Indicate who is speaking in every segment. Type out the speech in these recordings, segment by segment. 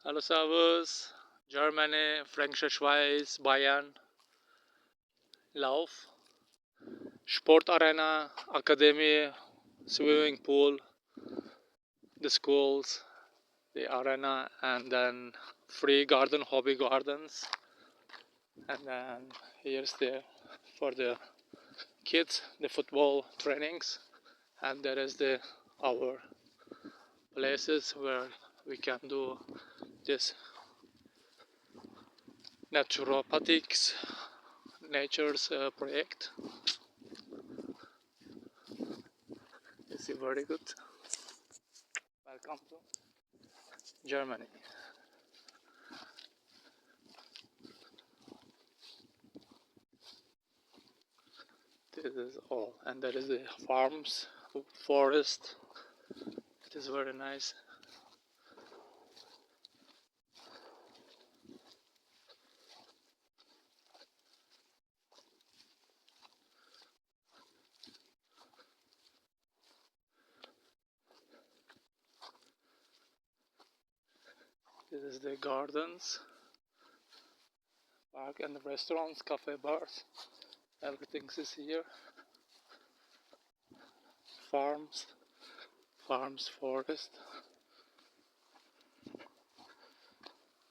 Speaker 1: Hallo Servus, Germany, Fränkische Schweiz, Bayern, Lauf, Sportarena, Akademie, swimming pool, the schools, the arena, and then free garden, hobby gardens, and then here's the for the kids, the football trainings, and there is the our places where we can do this naturopathics, nature's project. It's very good. Welcome to Germany. This is all, and there is the farms, forest. It is very nice. This is the gardens, park, and the restaurants, cafe, bars. Everything is here. Farms, farms, forest,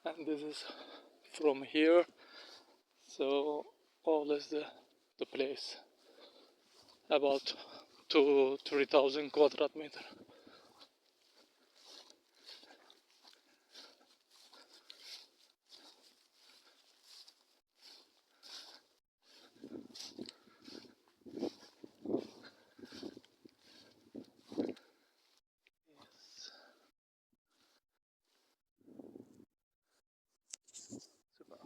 Speaker 1: and this is from here. So all is the place about 2-3,000 quadrat meter. Super.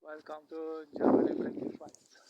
Speaker 1: Welcome to Germany, Franken, Schweiz.